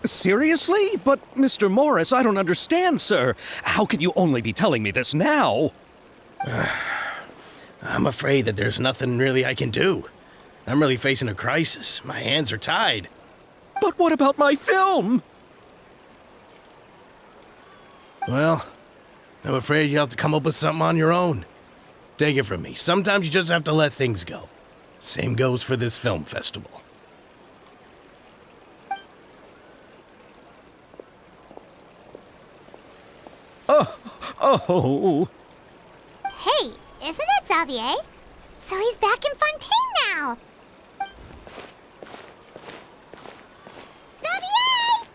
Seriously? But, Mr. Morris, I don't understand, sir. How can you only be telling me this now? I'm afraid that there's nothing really I can do. I'm really facing a crisis. My hands are tied. But what about my film? Well, I'm afraid you have to come up with something on your own. Take it from me. Sometimes you just have to let things go. Same goes for this film festival. Oh. Hey, isn't that Xavier? So he's back in Fontaine now. Xavier!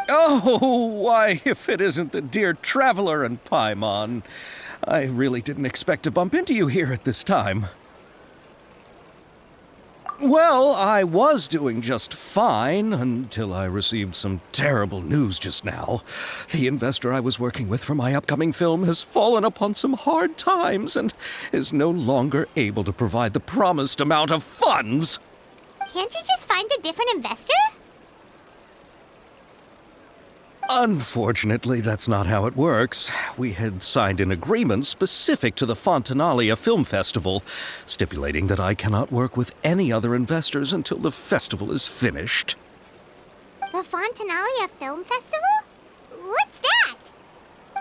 Oh, why, if it isn't the dear Traveler and Paimon. I really didn't expect to bump into you here at this time. Well, I was doing just fine until I received some terrible news just now. The investor I was working with for my upcoming film has fallen upon some hard times and is no longer able to provide the promised amount of funds. Can't you just find a different investor? Unfortunately, that's not how it works. We had signed an agreement specific to the Fontanalia Film Festival, stipulating that I cannot work with any other investors until the festival is finished. The Fontanalia Film Festival? What's that?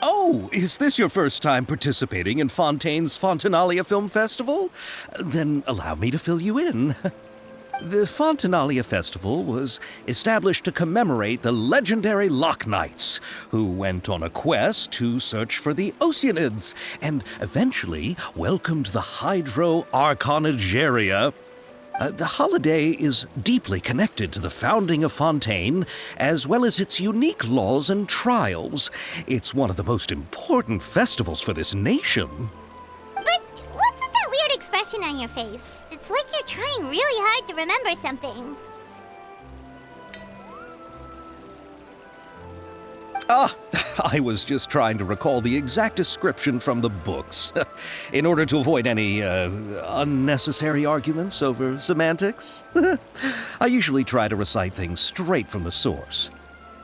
Oh, is this your first time participating in Fontaine's Fontanalia Film Festival? Then allow me to fill you in. The Fontanalia Festival was established to commemorate the legendary Loch Knights, who went on a quest to search for the Oceanids and eventually welcomed the Hydro Arconageria. The holiday is deeply connected to the founding of Fontaine, as well as its unique laws and trials. It's one of the most important festivals for this nation. But what's with that weird expression on your face? It's like you're trying really hard to remember something. I was just trying to recall the exact description from the books, in order to avoid any unnecessary arguments over semantics. I usually try to recite things straight from the source.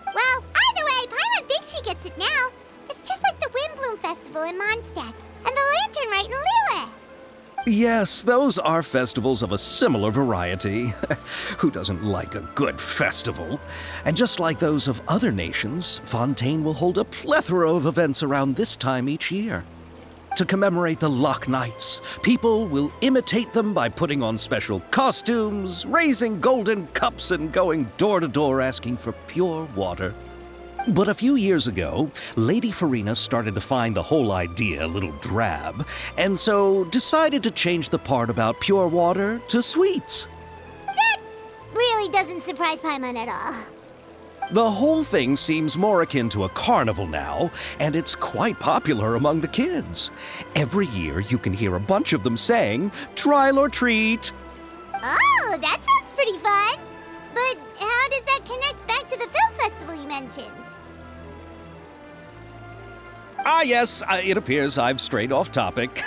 Well, either way, Paimon thinks she gets it now. It's just like the Windbloom Festival in Mondstadt, and the Lantern Rite in Lille. Yes, those are festivals of a similar variety. Who doesn't like a good festival? And just like those of other nations, Fontaine will hold a plethora of events around this time each year. To commemorate the Loch Knights, people will imitate them by putting on special costumes, raising golden cups, and going door to door asking for pure water. But a few years ago, Lady Farina started to find the whole idea a little drab, and so decided to change the part about pure water to sweets. That really doesn't surprise Paimon at all. The whole thing seems more akin to a carnival now, and it's quite popular among the kids. Every year you can hear a bunch of them saying, "Trial or treat." Oh, that sounds pretty fun. But how does that connect back to the film festival you mentioned? Ah, yes, it appears I've strayed off topic.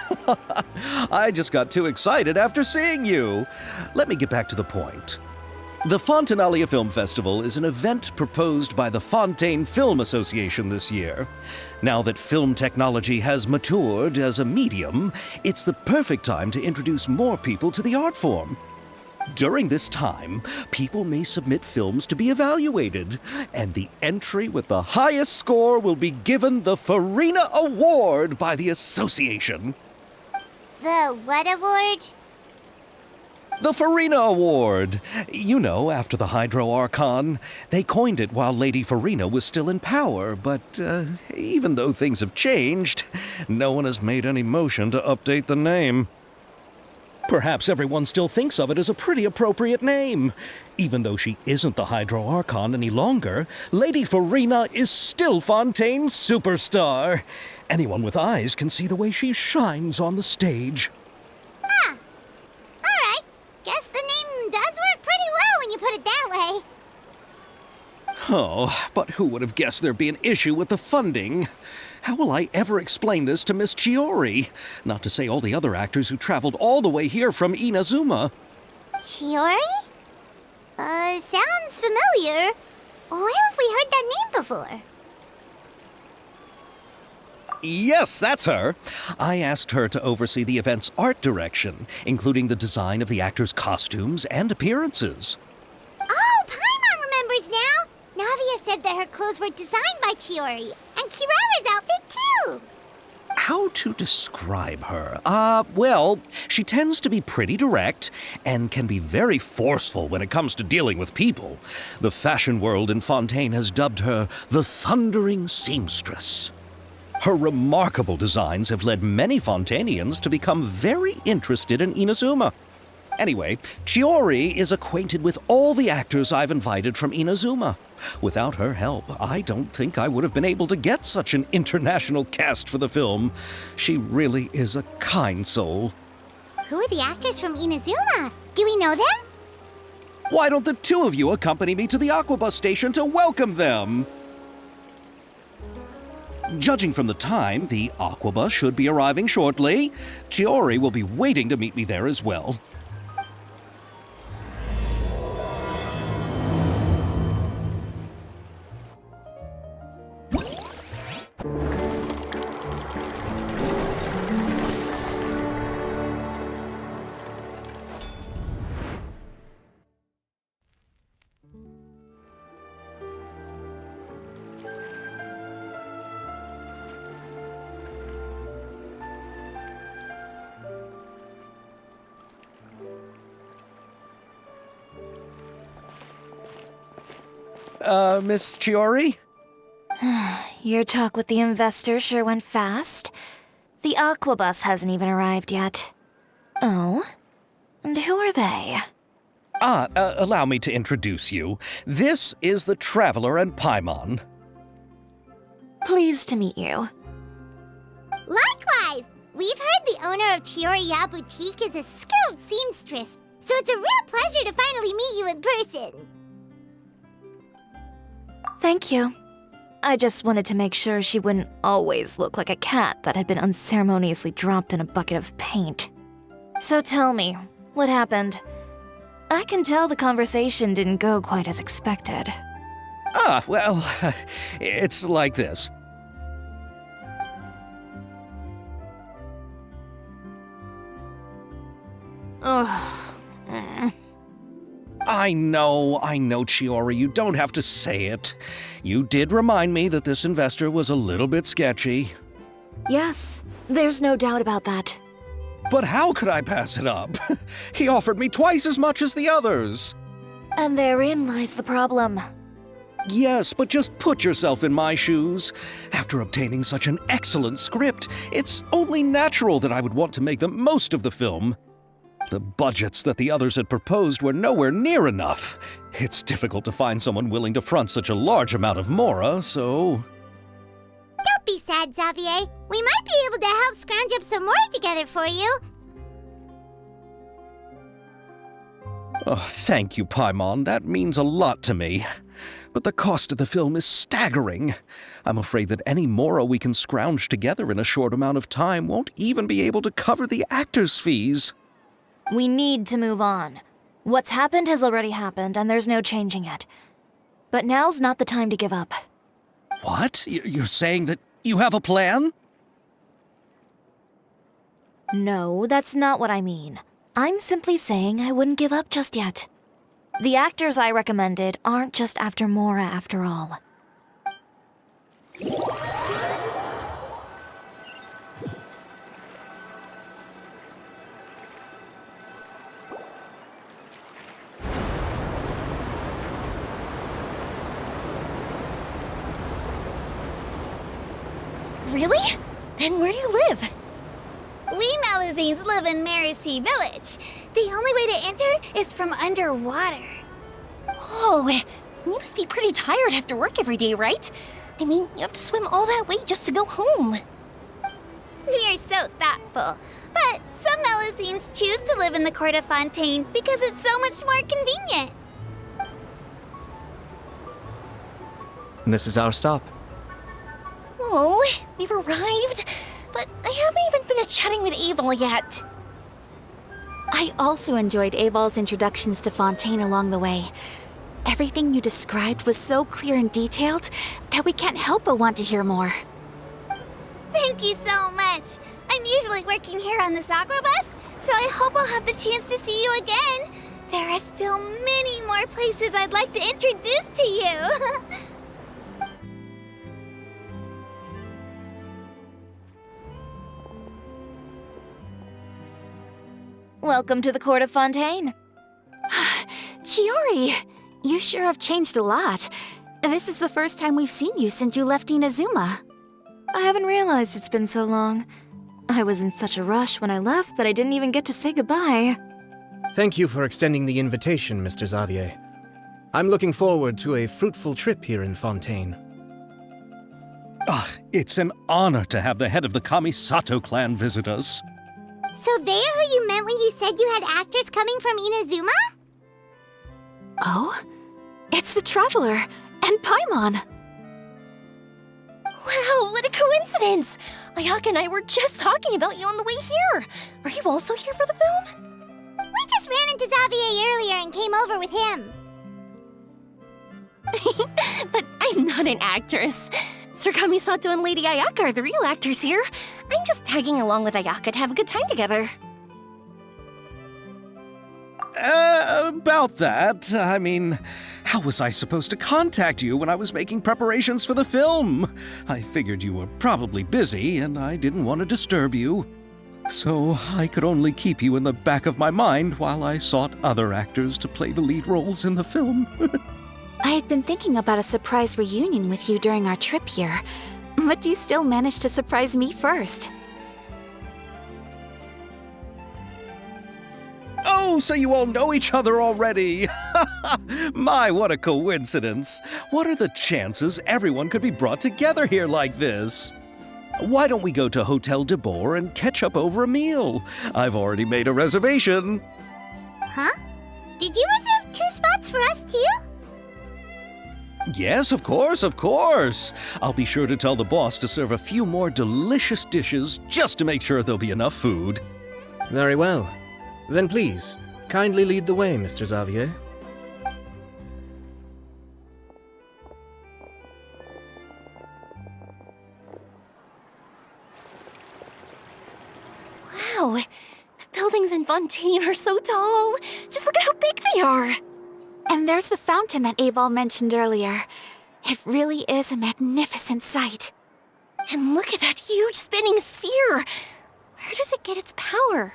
I just got too excited after seeing you. Let me get back to the point. The Fontanalia Film Festival is an event proposed by the Fontaine Film Association this year. Now that film technology has matured as a medium, it's the perfect time to introduce more people to the art form. During this time, people may submit films to be evaluated, and the entry with the highest score will be given the Farina Award by the association. The what award? The Farina Award. You know, after the Hydro Archon. They coined it while Lady Farina was still in power, but even though things have changed, no one has made any motion to update the name. Perhaps everyone still thinks of it as a pretty appropriate name. Even though she isn't the Hydro Archon any longer, Lady Farina is still Fontaine's superstar. Anyone with eyes can see the way she shines on the stage. Huh. Alright. Guess the name does work pretty well when you put it that way. Oh, but who would have guessed there'd be an issue with the funding? How will I ever explain this to Miss Chiori? Not to say all the other actors who traveled all the way here from Inazuma. Chiori? Sounds familiar. Where have we heard that name before? Yes, that's her. I asked her to oversee the event's art direction, including the design of the actors' costumes and appearances. Oh, Paimon remembers now! Navia said that her clothes were designed by Chiori, and Kirara's outfit too! How to describe her? Well, she tends to be pretty direct and can be very forceful when it comes to dealing with people. The fashion world in Fontaine has dubbed her the Thundering Seamstress. Her remarkable designs have led many Fontainians to become very interested in Inazuma. Anyway, Chiori is acquainted with all the actors I've invited from Inazuma. Without her help, I don't think I would have been able to get such an international cast for the film. She really is a kind soul. Who are the actors from Inazuma? Do we know them? Why don't the two of you accompany me to the Aquabus station to welcome them? Judging from the time, the Aquabus should be arriving shortly. Chiori will be waiting to meet me there as well. Miss Chiori? Your talk with the investor sure went fast. The Aquabus hasn't even arrived yet. Oh? And who are they? Allow me to introduce you. This is the Traveler and Paimon. Pleased to meet you. Likewise! We've heard the owner of Chioriya Boutique is a skilled seamstress, so it's a real pleasure to finally meet you in person. Thank you. I just wanted to make sure she wouldn't always look like a cat that had been unceremoniously dropped in a bucket of paint. So tell me, what happened? I can tell the conversation didn't go quite as expected. Well, it's like this. Ugh. I know, Chiori, you don't have to say it. You did remind me that this investor was a little bit sketchy. Yes, there's no doubt about that. But how could I pass it up? He offered me twice as much as the others. And therein lies the problem. Yes, but just put yourself in my shoes. After obtaining such an excellent script, it's only natural that I would want to make the most of the film. The budgets that the others had proposed were nowhere near enough. It's difficult to find someone willing to front such a large amount of mora, so... Don't be sad, Xavier. We might be able to help scrounge up some more together for you. Oh, thank you, Paimon. That means a lot to me. But the cost of the film is staggering. I'm afraid that any mora we can scrounge together in a short amount of time won't even be able to cover the actors' fees. We need to move on. What's happened has already happened, and there's no changing it. But now's not the time to give up. What? You're saying that you have a plan? No, that's not what I mean. I'm simply saying I wouldn't give up just yet. The actors I recommended aren't just after Mora after all. Really? Then where do you live? We Malazines live in Marcy Village. The only way to enter is from underwater. Oh, you must be pretty tired after work every day, right? I mean, you have to swim all that way just to go home. We are so thoughtful. But some Malazines choose to live in the court of Fontaine because it's so much more convenient. This is our stop. Oh, we've arrived, but I haven't even finished chatting with Evil yet. I also enjoyed Aval's introductions to Fontaine along the way. Everything you described was so clear and detailed that we can't help but want to hear more. Thank you so much. I'm usually working here on the Sakura bus, so I hope I'll have the chance to see you again. There are still many more places I'd like to introduce to you. Welcome to the court of Fontaine. Chiori, you sure have changed a lot. This is the first time we've seen you since you left Inazuma. I haven't realized it's been so long. I was in such a rush when I left that I didn't even get to say goodbye. Thank you for extending the invitation, Mr. Xavier. I'm looking forward to a fruitful trip here in Fontaine. It's an honor to have the head of the Kamisato clan visit us. So they're who you meant when you said you had actors coming from Inazuma? Oh? It's the Traveler and Paimon. Wow, what a coincidence! Ayaka and I were just talking about you on the way here. Are you also here for the film? We just ran into Xavier earlier and came over with him. But I'm not an actress. Sir Kamisato and Lady Ayaka are the real actors here. I'm just tagging along with Ayaka to have a good time together. About that, I mean, how was I supposed to contact you when I was making preparations for the film? I figured you were probably busy, and I didn't want to disturb you. So I could only keep you in the back of my mind while I sought other actors to play the lead roles in the film. I had been thinking about a surprise reunion with you during our trip here, but you still managed to surprise me first. Oh, so you all know each other already! My, what a coincidence! What are the chances everyone could be brought together here like this? Why don't we go to Hotel de Boer and catch up over a meal? I've already made a reservation. Huh? Did you reserve 2 spots for us too? Yes, of course, of course. I'll be sure to tell the boss to serve a few more delicious dishes just to make sure there'll be enough food. Very well. Then please, kindly lead the way, Mr. Xavier. Wow, the buildings in Fontaine are so tall. Just look at how big they are. And there's the fountain that Aval mentioned earlier. It really is a magnificent sight. And look at that huge spinning sphere. Where does it get its power?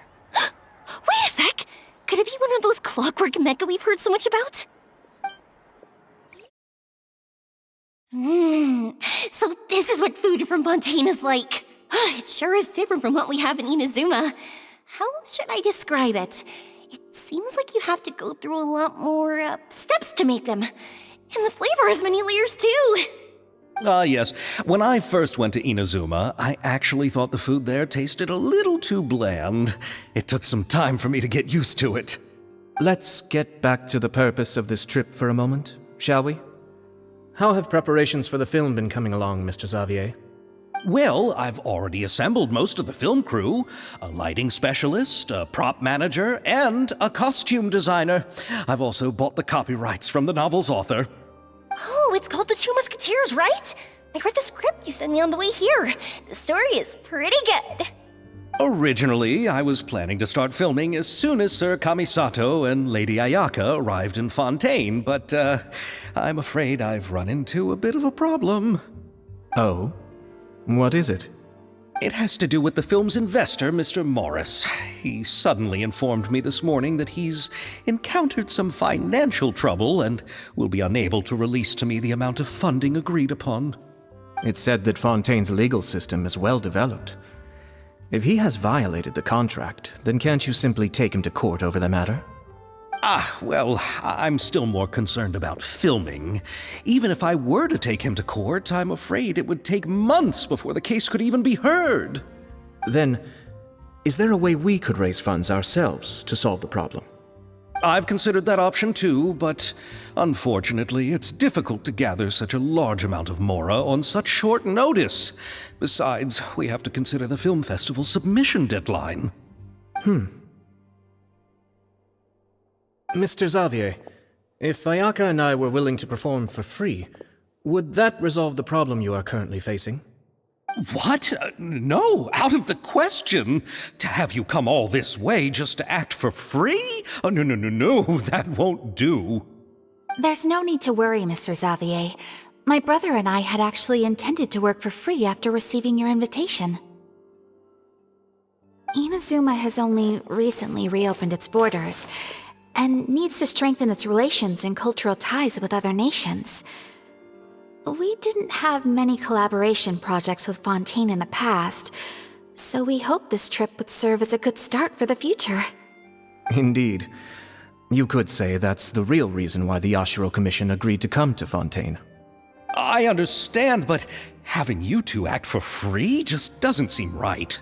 Wait a sec! Could it be one of those clockwork mecha we've heard so much about? So this is what food from Fontaine is like. It sure is different from what we have in Inazuma. How should I describe it? It seems like you have to go through a lot more steps to make them. And the flavor has many layers too. Yes. When I first went to Inazuma, I actually thought the food there tasted a little too bland. It took some time for me to get used to it. Let's get back to the purpose of this trip for a moment, shall we? How have preparations for the film been coming along, Mr. Xavier? Well, I've already assembled most of the film crew, a lighting specialist, a prop manager, and a costume designer. I've also bought the copyrights from the novel's author. Oh, it's called The Two Musketeers, right? I read the script you sent me on the way here. The story is pretty good. Originally, I was planning to start filming as soon as Sir Kamisato and Lady Ayaka arrived in Fontaine, but I'm afraid I've run into a bit of a problem. Oh? What is it? It has to do with the film's investor, Mr. Morris. He suddenly informed me this morning that he's encountered some financial trouble and will be unable to release to me the amount of funding agreed upon. It's said that Fontaine's legal system is well developed. If he has violated the contract, then can't you simply take him to court over the matter? Well, I'm still more concerned about filming. Even if I were to take him to court, I'm afraid it would take months before the case could even be heard. Then, is there a way we could raise funds ourselves to solve the problem? I've considered that option too, but unfortunately, it's difficult to gather such a large amount of mora on such short notice. Besides, we have to consider the film festival's submission deadline. Mr. Xavier, if Ayaka and I were willing to perform for free, would that resolve the problem you are currently facing? What? No, out of the question. To have you come all this way just to act for free? Oh, no, that won't do. There's no need to worry, Mr. Xavier. My brother and I had actually intended to work for free after receiving your invitation. Inazuma has only recently reopened its borders, and needs to strengthen its relations and cultural ties with other nations. We didn't have many collaboration projects with Fontaine in the past, so we hoped this trip would serve as a good start for the future. Indeed. You could say that's the real reason why the Yashiro Commission agreed to come to Fontaine. I understand, but having you two act for free just doesn't seem right.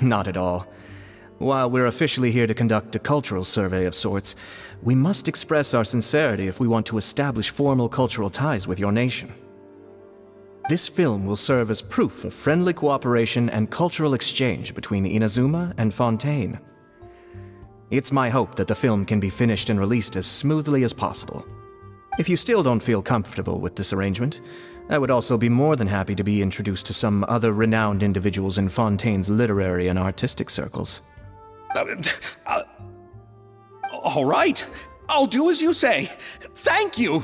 Not at all. While we're officially here to conduct a cultural survey of sorts, we must express our sincerity if we want to establish formal cultural ties with your nation. This film will serve as proof of friendly cooperation and cultural exchange between Inazuma and Fontaine. It's my hope that the film can be finished and released as smoothly as possible. If you still don't feel comfortable with this arrangement, I would also be more than happy to be introduced to some other renowned individuals in Fontaine's literary and artistic circles. All right, I'll do as you say. Thank you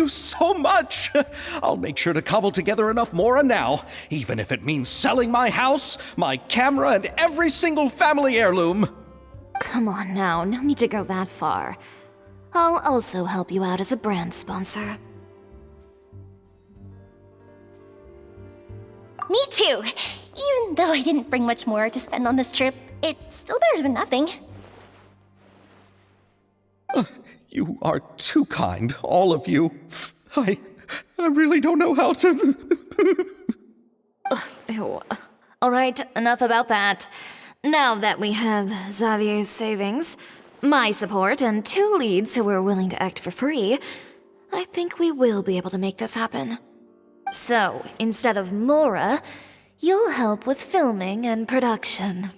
so much. I'll make sure to cobble together enough mora now, even if it means selling my house, my camera, and every single family heirloom. Come on now, no need to go that far. I'll also help you out as a brand sponsor. Me too! Even though I didn't bring much more to spend on this trip, it's still better than nothing. You are too kind, all of you. I really don't know how to... Ew. All right, enough about that. Now that we have Xavier's savings, my support, and 2 leads who are willing to act for free, I think we will be able to make this happen. So, instead of Mora, you'll help with filming and production.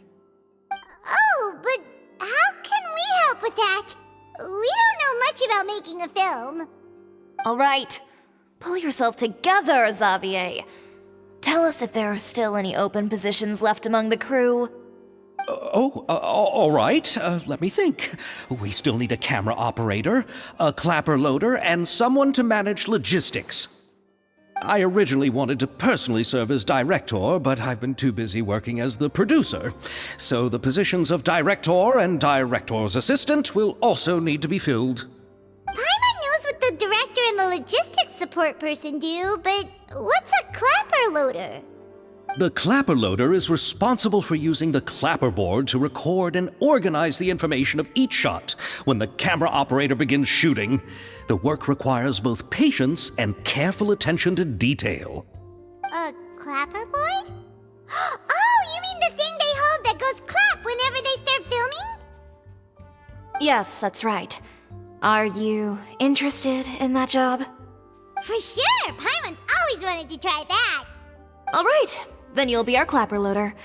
Oh, but how can we help with that? We don't know much about making a film. All right, pull yourself together, Xavier. Tell us if there are still any open positions left among the crew. All right. Let me think. We still need a camera operator, a clapper loader, and someone to manage logistics. I originally wanted to personally serve as director, but I've been too busy working as the producer. So the positions of director and director's assistant will also need to be filled. Paimon knows what the director and the logistics support person do, but what's a clapper loader? The clapper loader is responsible for using the clapper board to record and organize the information of each shot when the camera operator begins shooting. The work requires both patience and careful attention to detail. A clapper board? Oh, you mean the thing they hold that goes clap whenever they start filming? Yes, that's right. Are you interested in that job? For sure! Paimon's always wanted to try that! All right, then you'll be our clapper loader.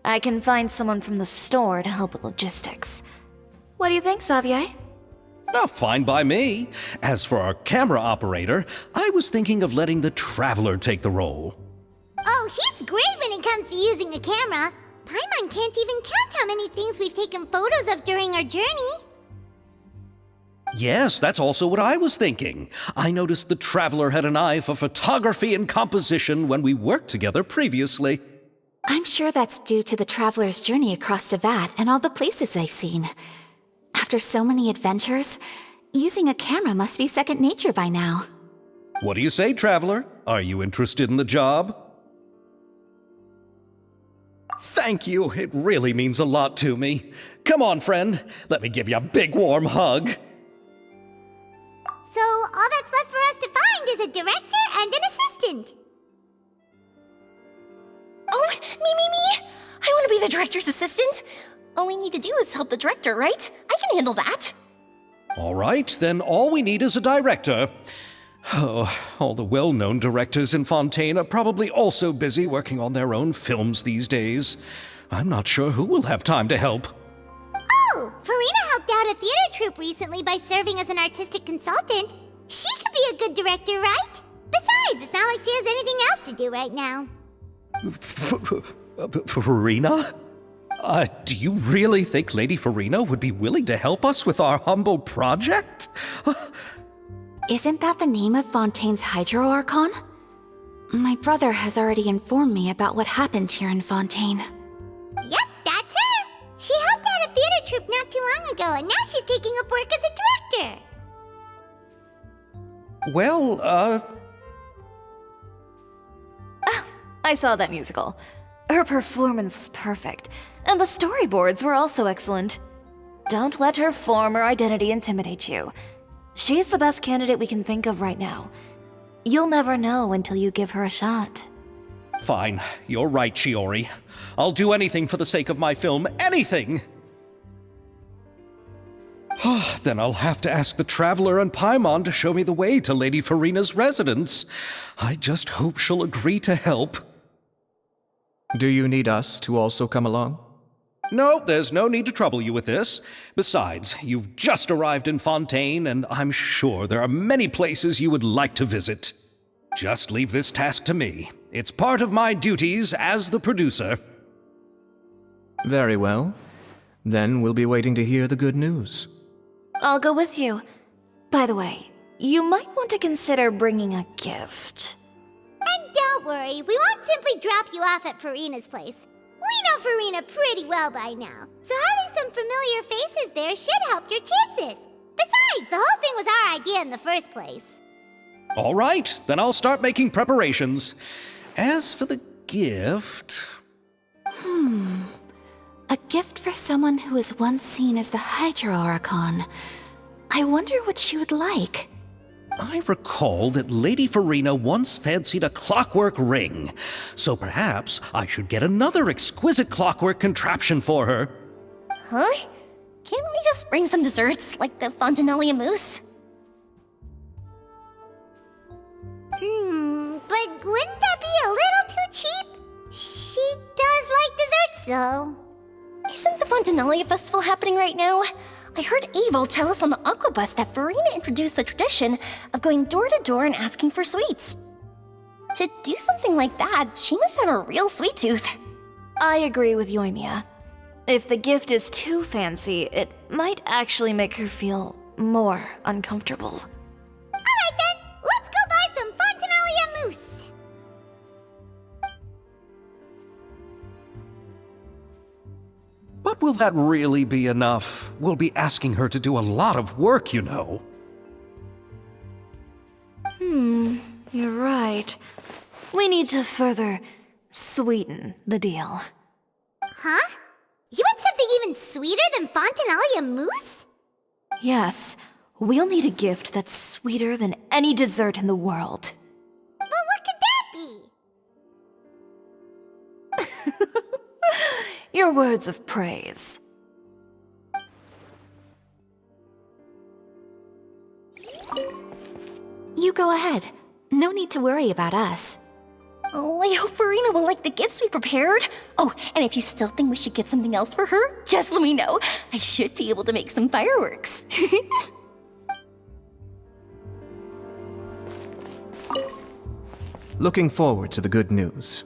I can find someone from the store to help with logistics. What do you think, Xavier? Fine by me. As for our camera operator, I was thinking of letting the Traveler take the role. Oh, he's great when it comes to using a camera. Paimon can't even count how many things we've taken photos of during our journey. Yes, that's also what I was thinking. I noticed the Traveler had an eye for photography and composition when we worked together previously. I'm sure that's due to the Traveler's journey across Devat and all the places they've seen. After so many adventures, using a camera must be second nature by now. What do you say, Traveler? Are you interested in the job? Thank you. It really means a lot to me. Come on, friend. Let me give you a big warm hug. So all that's left for us to find is a director and an assistant. Oh, me! I want to be the director's assistant. All we need to do is help the director, right? I can handle that. All right, then all we need is a director. Oh, all the well-known directors in Fontaine are probably also busy working on their own films these days. I'm not sure who will have time to help. Oh, Oh, Farina helped out a theater troupe recently by serving as an artistic consultant. She could be a good director, right? Besides, it's not like she has anything else to do right now. Farina? Do you really think Lady Farina would be willing to help us with our humble project? Isn't that the name of Fontaine's Hydro Archon? My brother has already informed me about what happened here in Fontaine. Yep, that's her. She helped out a theater troupe not too long ago, and now she's taking up work as a director. Well, I saw that musical. Her performance was perfect, and the storyboards were also excellent. Don't let her former identity intimidate you. She's the best candidate we can think of right now. You'll never know until you give her a shot. fine. You're right, Shiori. I'll do anything for the sake of my film. Anything! Then I'll have to ask the Traveler and Paimon to show me the way to Lady Farina's residence. I just hope she'll agree to help. Do you need us to also come along? No, there's no need to trouble you with this. Besides, you've just arrived in Fontaine, and I'm sure there are many places you would like to visit. Just leave this task to me. It's part of my duties as the producer. Very well. Then we'll be waiting to hear the good news. I'll go with you. By the way, you might want to consider bringing a gift. And don't worry, we won't simply drop you off at Farina's place. We know Farina pretty well by now, so having some familiar faces there should help your chances. Besides, the whole thing was our idea in the first place. All right, then I'll start making preparations. As for the gift... A gift for someone who was once seen as the Hydro Archon. I wonder what she would like. I recall that Lady Farina once fancied a clockwork ring, so perhaps I should get another exquisite clockwork contraption for her. Huh? Can't we just bring some desserts, like the Fontinalia mousse? But wouldn't that be a little too cheap? She does like desserts, though. Isn't the Fontinalia festival happening right now? I heard Abel tell us on the Aquabus that Farina introduced the tradition of going door to door and asking for sweets. To do something like that, she must have a real sweet tooth. I agree with Yoimiya. If the gift is too fancy, it might actually make her feel more uncomfortable. Alright then, let's go buy some Fontinalia mousse. But will that really be enough? We'll be asking her to do a lot of work, you know. You're right. We need to further sweeten the deal. Huh? You want something even sweeter than Fontinalia mousse? Yes, we'll need a gift that's sweeter than any dessert in the world. But what could that be? Your words of praise. You go ahead. No need to worry about us. Oh, I hope Farina will like the gifts we prepared. Oh, and if you still think we should get something else for her, just let me know. I should be able to make some fireworks. Looking forward to the good news.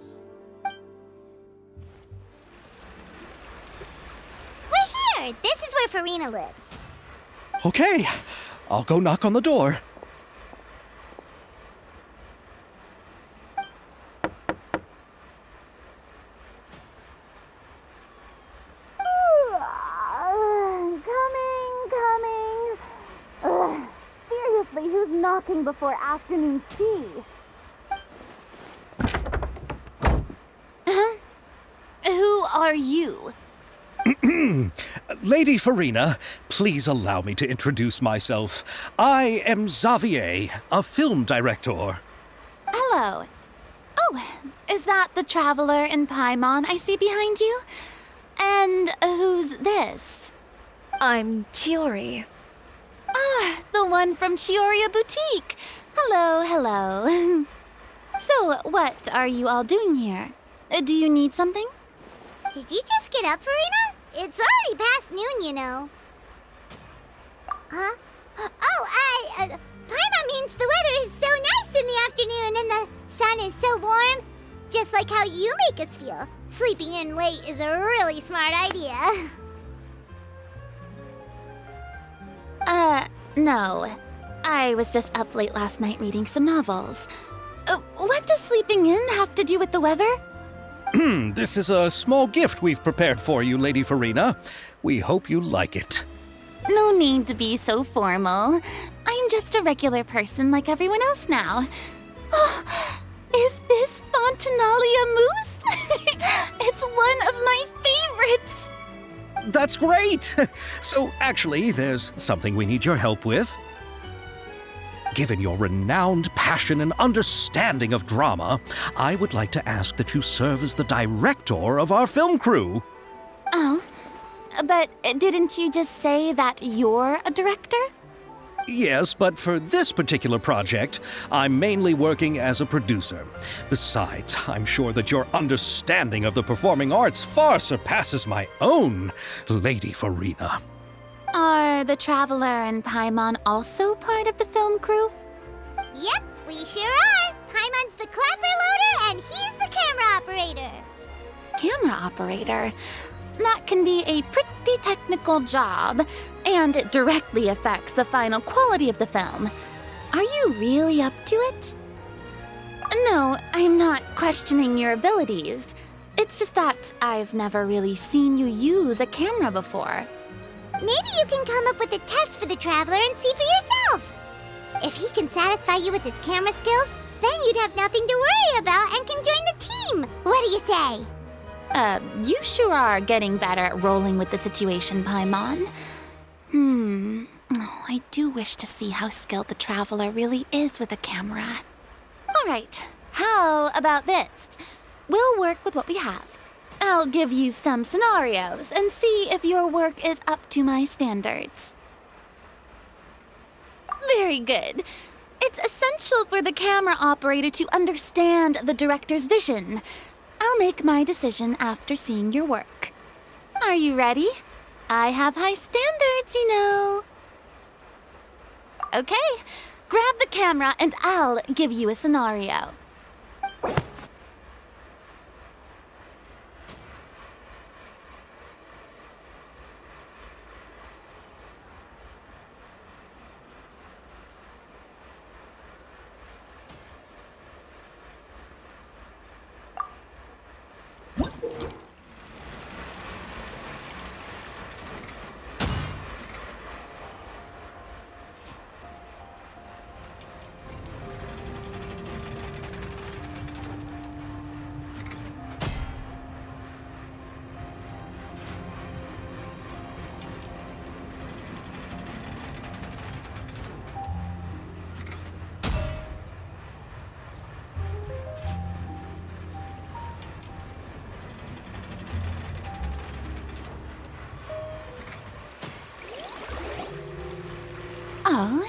We're here! This is where Farina lives. Okay, I'll go knock on the door. Coming. Seriously, who's knocking before afternoon tea? Who are you? Lady Farina, please allow me to introduce myself. I am Xavier, a film director. Hello. Oh, is that the Traveler and Paimon I see behind you? And who's this? I'm Chiori. Ah, the one from Chioria Boutique. Hello, hello. So, what are you all doing here? Do you need something? Did you just get up, Farina? It's already past noon, you know. Huh? Oh, Paimon means the weather is so nice in the afternoon and the sun is so warm. Just like how you make us feel. Sleeping in late is a really smart idea. No. I was just up late last night reading some novels. What does sleeping in have to do with the weather? This is a small gift we've prepared for you, Lady Farina. We hope you like it. No need to be so formal. I'm just a regular person like everyone else now. Oh, is this Fontinalia mousse? It's one of my favorites! That's great! So, actually, there's something we need your help with. Given your renowned passion and understanding of drama, I would like to ask that you serve as the director of our film crew. Oh, but didn't you just say that you're a director? Yes, but for this particular project, I'm mainly working as a producer. Besides, I'm sure that your understanding of the performing arts far surpasses my own, Lady Farina. Are the Traveler and Paimon also part of the film crew? Yep, we sure are. Paimon's the clapper loader and he's the camera operator. Camera operator? That can be a pretty technical job, and it directly affects the final quality of the film. Are you really up to it? No, I'm not questioning your abilities. It's just that I've never really seen you use a camera before. Maybe you can come up with a test for the Traveler and see for yourself. If he can satisfy you with his camera skills, then you'd have nothing to worry about and can join the team. What do you say? You sure are getting better at rolling with the situation, Paimon. Oh, I do wish to see how skilled the Traveler really is with a camera. All right, how about this? We'll work with what we have. I'll give you some scenarios and see if your work is up to my standards. Very good. It's essential for the camera operator to understand the director's vision. I'll make my decision after seeing your work. Are you ready? I have high standards, you know. Okay, grab the camera and I'll give you a scenario. Oh,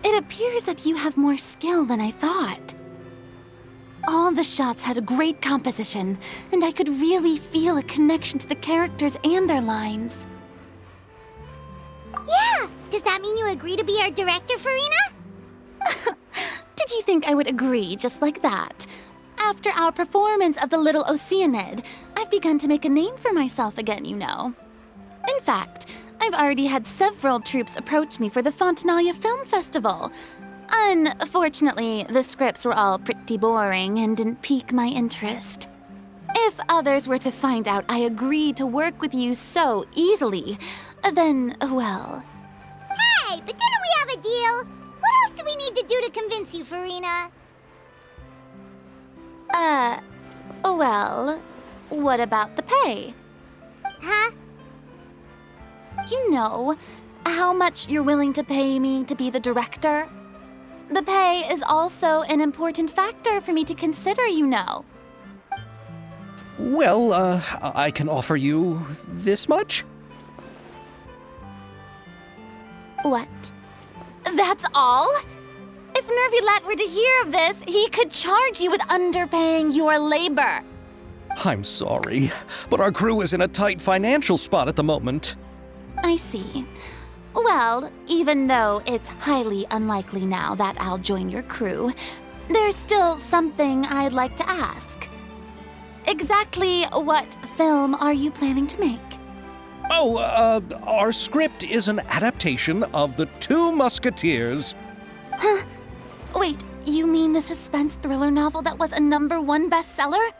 it appears that you have more skill than I thought. All the shots had a great composition, and I could really feel a connection to the characters and their lines. Yeah! Does that mean you agree to be our director, Farina? Did you think I would agree just like that? After our performance of the Little Oceanid, I've begun to make a name for myself again, you know. In fact, I've already had several troops approach me for the Fontinalia Film Festival. Unfortunately, the scripts were all pretty boring and didn't pique my interest. If others were to find out I agreed to work with you so easily, then, well... Hey, but didn't we have a deal? What else do we need to do to convince you, Farina? Well, what about the pay? Huh? You know, how much you're willing to pay me to be the director? The pay is also an important factor for me to consider, you know. Well, I can offer you this much? What? That's all? If Nervylet were to hear of this, he could charge you with underpaying your labor. I'm sorry, but our crew is in a tight financial spot at the moment. I see. Well, even though it's highly unlikely now that I'll join your crew, there's still something I'd like to ask. Exactly what film are you planning to make? Oh, our script is an adaptation of The Two Musketeers. Huh? Wait, you mean the suspense thriller novel that was a #1 bestseller?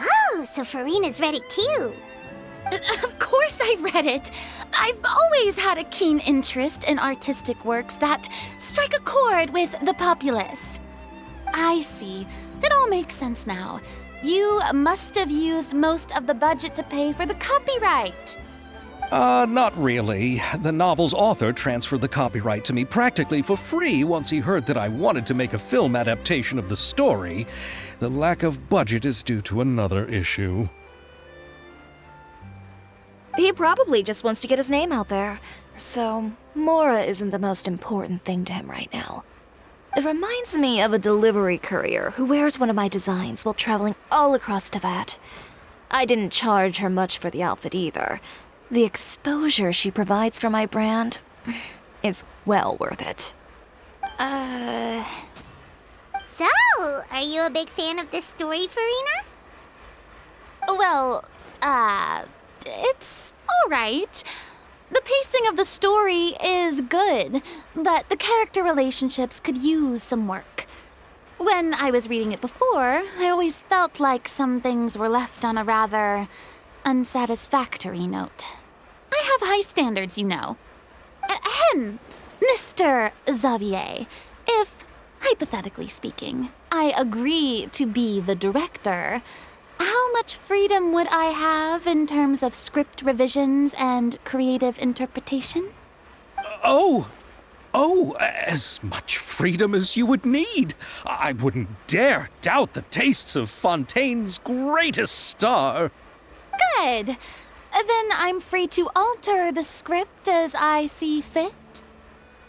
Oh, so Farina's read it too. Of course I read it. I've always had a keen interest in artistic works that strike a chord with the populace. I see. It all makes sense now. You must have used most of the budget to pay for the copyright. Not really. The novel's author transferred the copyright to me practically for free once he heard that I wanted to make a film adaptation of the story. The lack of budget is due to another issue. He probably just wants to get his name out there. So, Mora isn't the most important thing to him right now. It reminds me of a delivery courier who wears one of my designs while traveling all across Teyvat. I didn't charge her much for the outfit either. The exposure she provides for my brand is well worth it. So, are you a big fan of this story, Farina? Well, it's alright. The pacing of the story is good, but the character relationships could use some work. When I was reading it before, I always felt like some things were left on a rather unsatisfactory note. I have high standards, you know. Ahem, Mr. Xavier, if, hypothetically speaking, I agree to be the director, how much freedom would I have in terms of script revisions and creative interpretation? Oh, as much freedom as you would need. I wouldn't dare doubt the tastes of Fontaine's greatest star. Good. Then I'm free to alter the script as I see fit?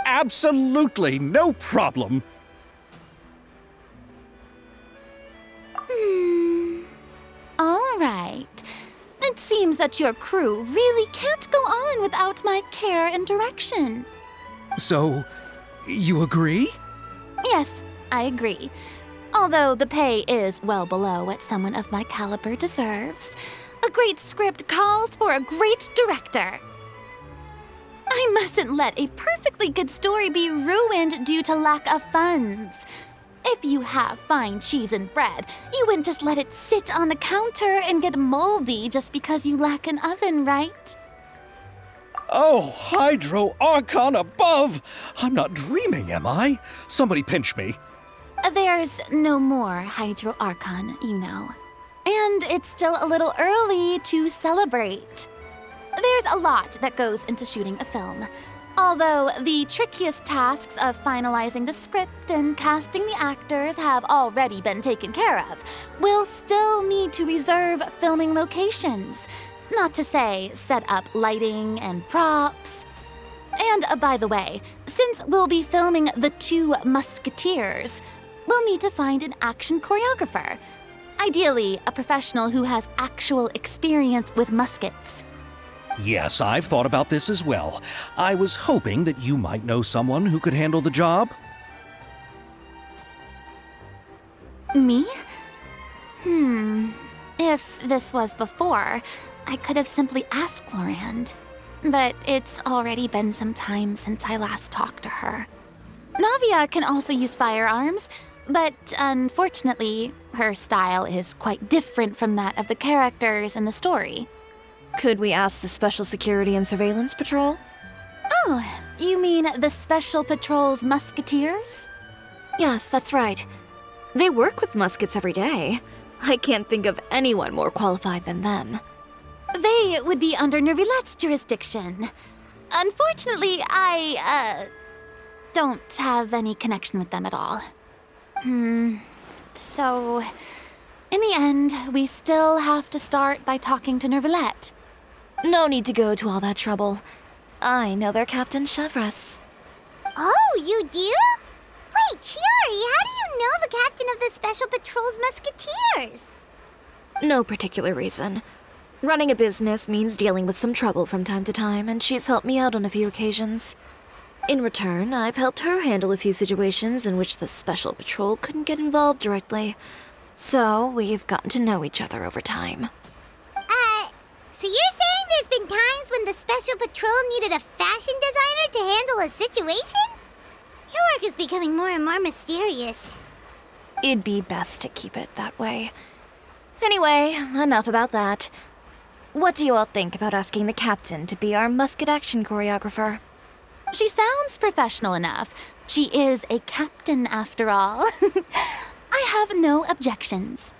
Absolutely, no problem. All right. It seems that your crew really can't go on without my care and direction. So, you agree? Yes, I agree. Although the pay is well below what someone of my caliber deserves, a great script calls for a great director. I mustn't let a perfectly good story be ruined due to lack of funds. If you have fine cheese and bread, you wouldn't just let it sit on the counter and get moldy just because you lack an oven, right? Oh, Hydro Archon above! I'm not dreaming, am I? Somebody pinch me. There's no more Hydro Archon, you know. And it's still a little early to celebrate. There's a lot that goes into shooting a film. Although the trickiest tasks of finalizing the script and casting the actors have already been taken care of, we'll still need to reserve filming locations. Not to say set up lighting and props. And by the way, since we'll be filming The Two Musketeers, we'll need to find an action choreographer. Ideally, a professional who has actual experience with muskets. Yes, I've thought about this as well. I was hoping that you might know someone who could handle the job. Me? If this was before, I could have simply asked Glorand. But it's already been some time since I last talked to her. Navia can also use firearms, but unfortunately, her style is quite different from that of the characters in the story. Could we ask the Special Security and Surveillance Patrol? Oh, you mean the Special Patrol's Musketeers? Yes, that's right. They work with muskets every day. I can't think of anyone more qualified than them. They would be under Nervilette's jurisdiction. Unfortunately, I, don't have any connection with them at all. So, in the end, we still have to start by talking to Nervilette. No need to go to all that trouble. I know their Captain Chevres. Oh, you do? Wait, Chiori, how do you know the captain of the Special Patrol's Musketeers? No particular reason. Running a business means dealing with some trouble from time to time, and she's helped me out on a few occasions. In return, I've helped her handle a few situations in which the Special Patrol couldn't get involved directly. So, we've gotten to know each other over time. So you're saying there's been times when the Special Patrol needed a fashion designer to handle a situation? Your work is becoming more and more mysterious. It'd be best to keep it that way. Anyway, enough about that. What do you all think about asking the captain to be our musket action choreographer? She sounds professional enough. She is a captain, after all. I have no objections.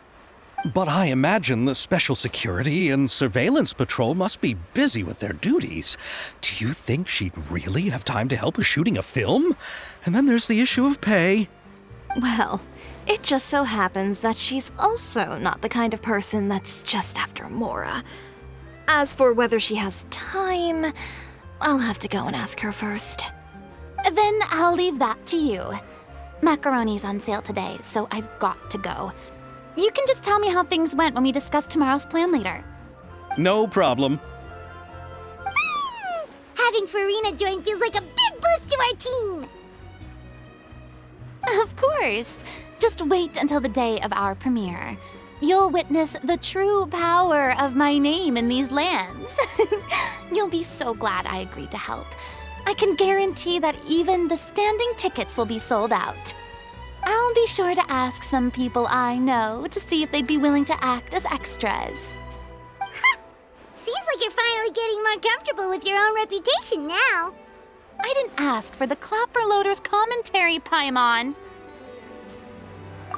But I imagine the Special Security and Surveillance Patrol must be busy with their duties. Do you think she'd really have time to help with shooting a film? And then there's the issue of pay. Well, it just so happens that she's also not the kind of person that's just after Mora. As for whether she has time, I'll have to go and ask her first. Then I'll leave that to you. Macaroni's on sale today, so I've got to go. You can just tell me how things went when we discuss tomorrow's plan later. No problem. Having Farina join feels like a big boost to our team. Of course. Just wait until the day of our premiere. You'll witness the true power of my name in these lands. You'll be so glad I agreed to help. I can guarantee that even the standing tickets will be sold out. I'll be sure to ask some people I know to see if they'd be willing to act as extras. Seems like you're finally getting more comfortable with your own reputation now. I didn't ask for the Clapperloader's commentary, Paimon.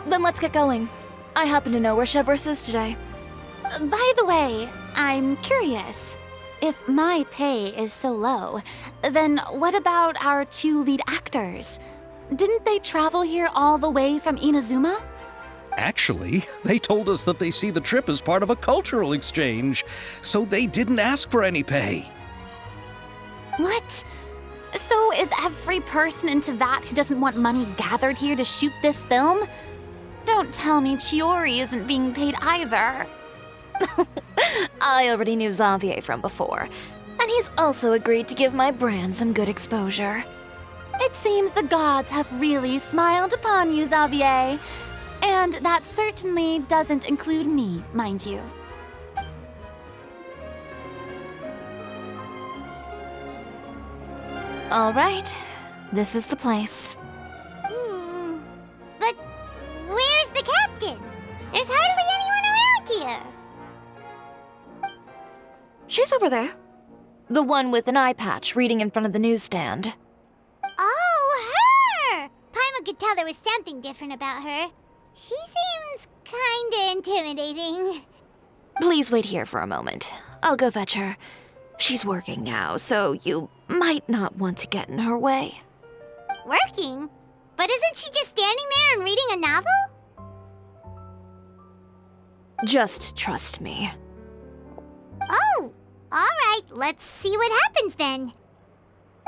Then let's get going. I happen to know where Chevreuse is today. By the way, I'm curious. If my pay is so low, then what about our two lead actors? Didn't they travel here all the way from Inazuma? Actually, they told us that they see the trip as part of a cultural exchange, so they didn't ask for any pay. What? So is every person in Teyvat who doesn't want money gathered here to shoot this film? Don't tell me Chiori isn't being paid either. I already knew Xavier from before, and he's also agreed to give my brand some good exposure. It seems the gods have really smiled upon you, Xavier. And that certainly doesn't include me, mind you. All right, this is the place. But where's the captain? There's hardly anyone around here. She's over there. The one with an eye patch reading in front of the newsstand. Oh, her! Paimon could tell there was something different about her. She seems kinda intimidating. Please wait here for a moment. I'll go fetch her. She's working now, so you might not want to get in her way. Working? But isn't she just standing there and reading a novel? Just trust me. Oh, alright, let's see what happens then.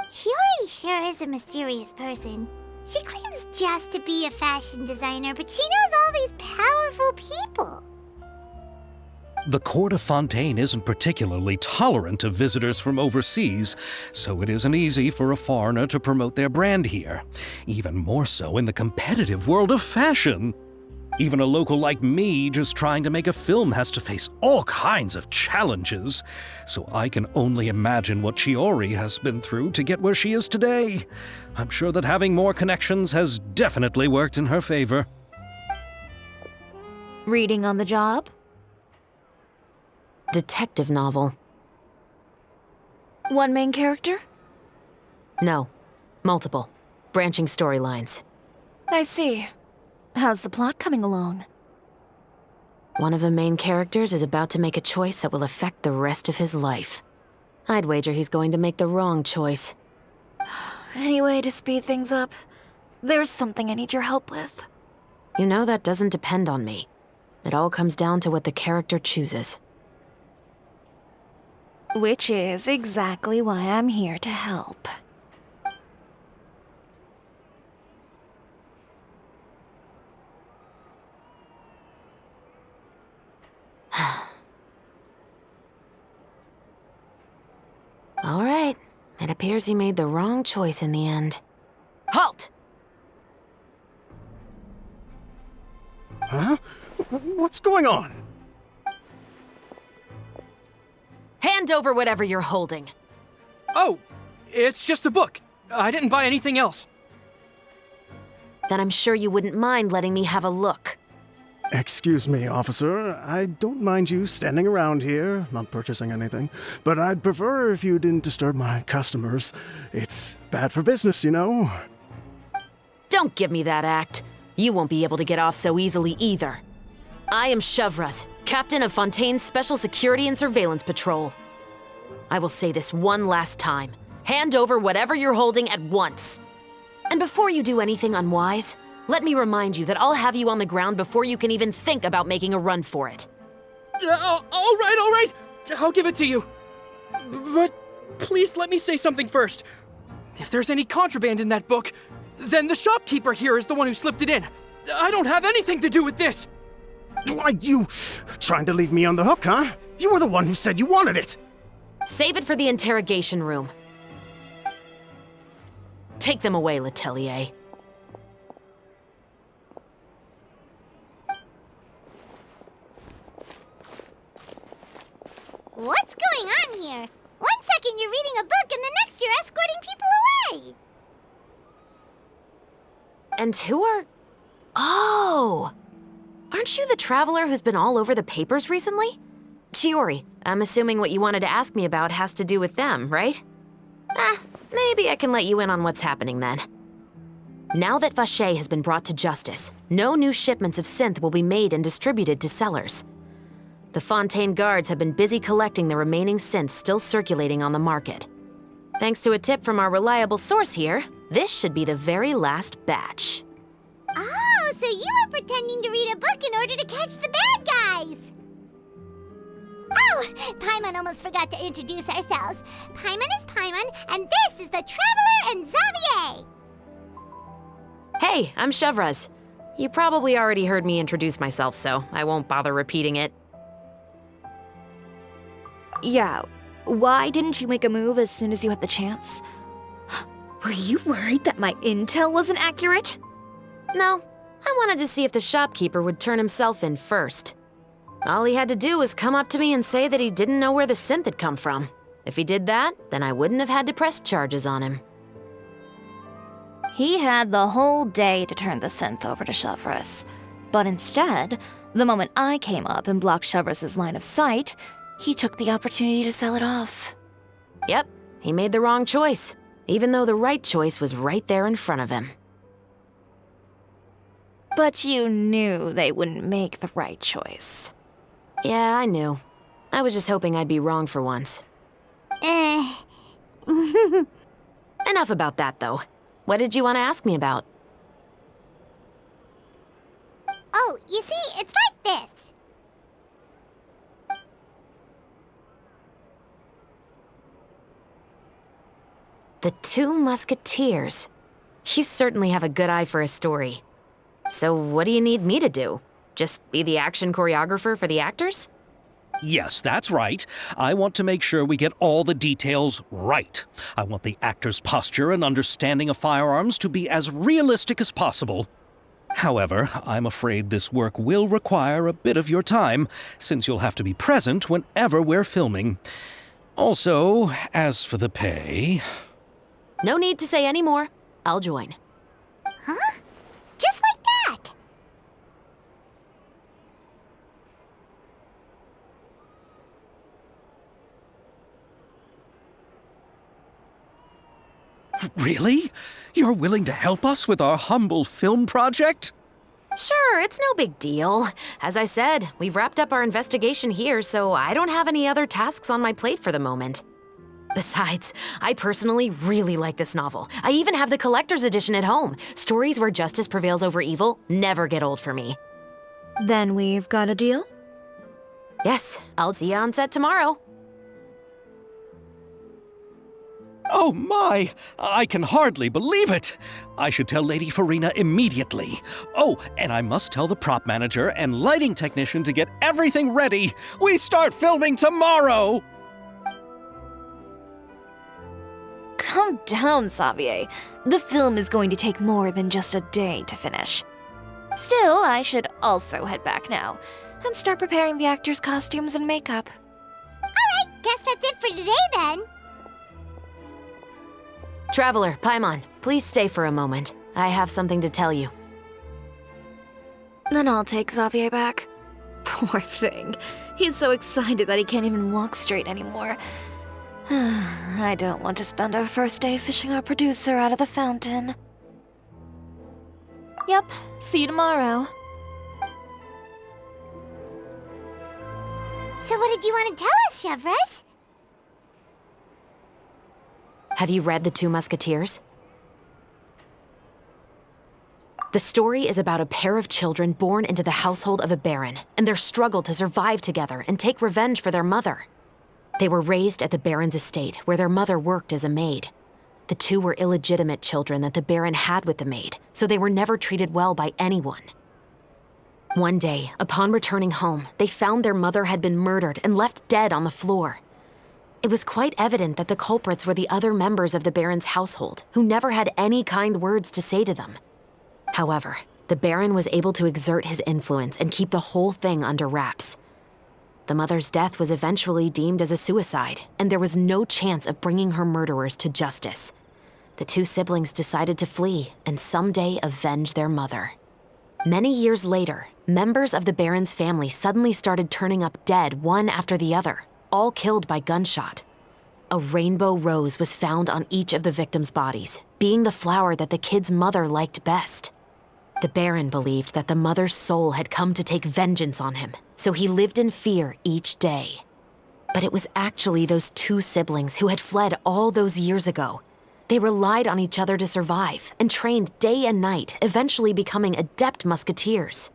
Chiori sure is a mysterious person. She claims just to be a fashion designer, but she knows all these powerful people. The court of Fontaine isn't particularly tolerant of visitors from overseas, so it isn't easy for a foreigner to promote their brand here. Even more so in the competitive world of fashion. Even a local like me just trying to make a film has to face all kinds of challenges. So I can only imagine what Chiori has been through to get where she is today. I'm sure that having more connections has definitely worked in her favor. Reading on the job? Detective novel. One main character? No. Multiple. Branching storylines. I see. How's the plot coming along? One of the main characters is about to make a choice that will affect the rest of his life. I'd wager he's going to make the wrong choice. Any way to speed things up? There's something I need your help with. You know that doesn't depend on me. It all comes down to what the character chooses. Which is exactly why I'm here to help. It appears he made the wrong choice in the end. Halt! Huh? What's going on? Hand over whatever you're holding. Oh, it's just a book. I didn't buy anything else. Then I'm sure you wouldn't mind letting me have a look. Excuse me, officer. I don't mind you standing around here, not purchasing anything, but I'd prefer if you didn't disturb my customers. It's bad for business, you know. Don't give me that act. You won't be able to get off so easily either. I am Chevraz, captain of Fontaine's Special Security and Surveillance Patrol. I will say this one last time. Hand over whatever you're holding at once. And before you do anything unwise, let me remind you that I'll have you on the ground before you can even think about making a run for it. All right. I'll give it to you. But please let me say something first. If there's any contraband in that book, then the shopkeeper here is the one who slipped it in. I don't have anything to do with this. Why, you trying to leave me on the hook, huh? You were the one who said you wanted it. Save it for the interrogation room. Take them away, Letelier. What's going on here? One second you're reading a book and the next you're escorting people away. And who are... Oh! Aren't you the traveler who's been all over the papers recently? Chiori, I'm assuming what you wanted to ask me about has to do with them, right? Maybe I can let you in on what's happening then. Now that Vacher has been brought to justice, no new shipments of synth will be made and distributed to sellers. The Fontaine guards have been busy collecting the remaining synths still circulating on the market. Thanks to a tip from our reliable source here, this should be the very last batch. Oh, so you were pretending to read a book in order to catch the bad guys. Oh, Paimon almost forgot to introduce ourselves. Paimon is Paimon, and this is the Traveler and Xavier. Hey, I'm Chevraz. You probably already heard me introduce myself, so I won't bother repeating it. Yeah, why didn't you make a move as soon as you had the chance? Were you worried that my intel wasn't accurate? No, I wanted to see if the shopkeeper would turn himself in first. All he had to do was come up to me and say that he didn't know where the synth had come from. If he did that, then I wouldn't have had to press charges on him. He had the whole day to turn the synth over to Chevraz. But instead, the moment I came up and blocked Chevraz's line of sight, he took the opportunity to sell it off. Yep, he made the wrong choice, even though the right choice was right there in front of him. But you knew they wouldn't make the right choice. Yeah, I knew. I was just hoping I'd be wrong for once. Enough about that, though. What did you want to ask me about? Oh, you see, it's like this. The Two Musketeers. You certainly have a good eye for a story. So what do you need me to do? Just be the action choreographer for the actors? Yes, that's right. I want to make sure we get all the details right. I want the actor's posture and understanding of firearms to be as realistic as possible. However, I'm afraid this work will require a bit of your time, since you'll have to be present whenever we're filming. Also, as for the pay... No need to say any more. I'll join. Huh? Just like that. Really? You're willing to help us with our humble film project? Sure, it's no big deal. As I said, we've wrapped up our investigation here, so I don't have any other tasks on my plate for the moment. Besides, I personally really like this novel. I even have the collector's edition at home. Stories where justice prevails over evil never get old for me. Then we've got a deal? Yes, I'll see you on set tomorrow. Oh my! I can hardly believe it! I should tell Lady Farina immediately. Oh, and I must tell the prop manager and lighting technician to get everything ready. We start filming tomorrow! Calm down, Xavier. The film is going to take more than just a day to finish. Still, I should also head back now and start preparing the actors' costumes and makeup. Alright, guess that's it for today then. Traveler, Paimon, please stay for a moment. I have something to tell you. Then I'll take Xavier back. Poor thing. He's so excited that he can't even walk straight anymore. I don't want to spend our first day fishing our producer out of the fountain. Yep, see you tomorrow. So what did you want to tell us, Chevres? Have you read The Two Musketeers? The story is about a pair of children born into the household of a baron and their struggle to survive together and take revenge for their mother. They were raised at the baron's estate, where their mother worked as a maid. The two were illegitimate children that the baron had with the maid, so they were never treated well by anyone. One day, upon returning home, they found their mother had been murdered and left dead on the floor. It was quite evident that the culprits were the other members of the baron's household, who never had any kind words to say to them. However, the baron was able to exert his influence and keep the whole thing under wraps. The mother's death was eventually deemed as a suicide, and there was no chance of bringing her murderers to justice. The two siblings decided to flee and someday avenge their mother. Many years later, members of the baron's family suddenly started turning up dead one after the other, all killed by gunshot. A rainbow rose was found on each of the victims' bodies, being the flower that the kid's mother liked best. The baron believed that the mother's soul had come to take vengeance on him, so he lived in fear each day. But it was actually those two siblings who had fled all those years ago. They relied on each other to survive and trained day and night, eventually becoming adept musketeers.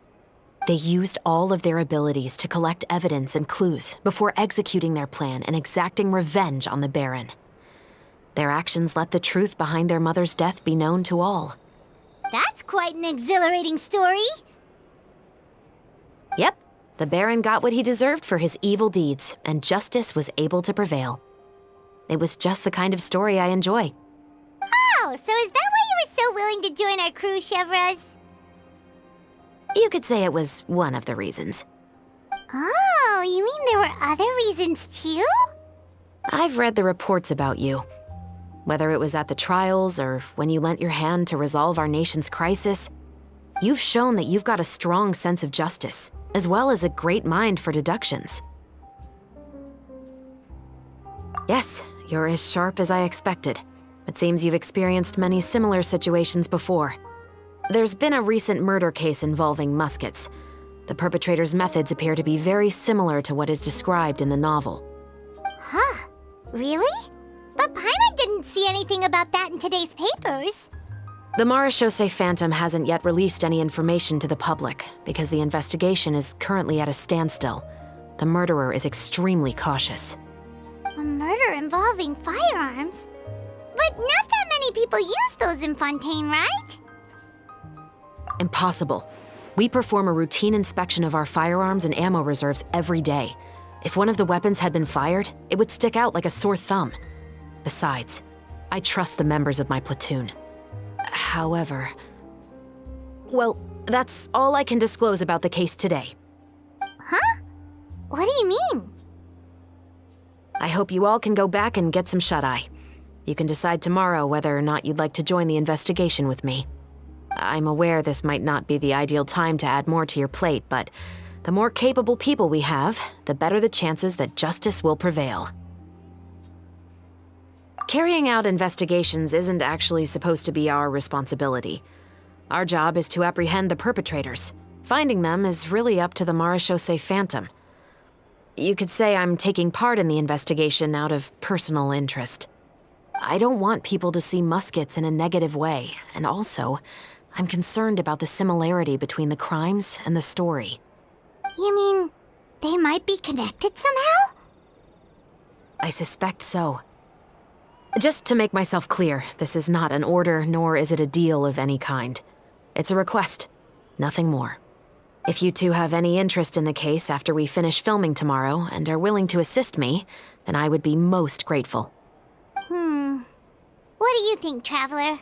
They used all of their abilities to collect evidence and clues before executing their plan and exacting revenge on the baron. Their actions let the truth behind their mother's death be known to all. That's quite an exhilarating story. Yep, the baron got what he deserved for his evil deeds, and justice was able to prevail. It was just the kind of story I enjoy. Oh, so is that why you were so willing to join our crew, Chevres? You could say it was one of the reasons. Oh, you mean there were other reasons too? I've read the reports about you. Whether it was at the trials or when you lent your hand to resolve our nation's crisis, you've shown that you've got a strong sense of justice, as well as a great mind for deductions. Yes, you're as sharp as I expected. It seems you've experienced many similar situations before. There's been a recent murder case involving Muskets. The perpetrator's methods appear to be very similar to what is described in the novel. Huh? Really? But Paimon didn't see anything about that in today's papers. The Marechaussee Phantom hasn't yet released any information to the public because the investigation is currently at a standstill. The murderer is extremely cautious. A murder involving firearms? But not that many people use those in Fontaine, right? Impossible. We perform a routine inspection of our firearms and ammo reserves every day. If one of the weapons had been fired, it would stick out like a sore thumb. Besides, I trust the members of my platoon. However... Well, that's all I can disclose about the case today. Huh? What do you mean? I hope you all can go back and get some shut-eye. You can decide tomorrow whether or not you'd like to join the investigation with me. I'm aware this might not be the ideal time to add more to your plate, but the more capable people we have, the better the chances that justice will prevail. Carrying out investigations isn't actually supposed to be our responsibility. Our job is to apprehend the perpetrators. Finding them is really up to the Marechaussee Phantom. You could say I'm taking part in the investigation out of personal interest. I don't want people to see Muskets in a negative way, and also, I'm concerned about the similarity between the crimes and the story. You mean they might be connected somehow? I suspect so. Just to make myself clear, this is not an order, nor is it a deal of any kind. It's a request, nothing more. If you two have any interest in the case after we finish filming tomorrow and are willing to assist me, then I would be most grateful. What do you think, Traveler?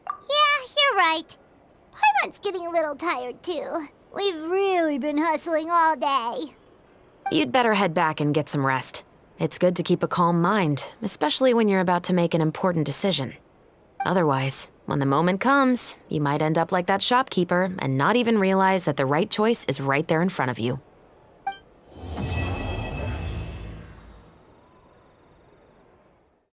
Yeah, you're right. Paimon's getting a little tired, too. We've really been hustling all day. You'd better head back and get some rest. It's good to keep a calm mind, especially when you're about to make an important decision. Otherwise, when the moment comes, you might end up like that shopkeeper and not even realize that the right choice is right there in front of you.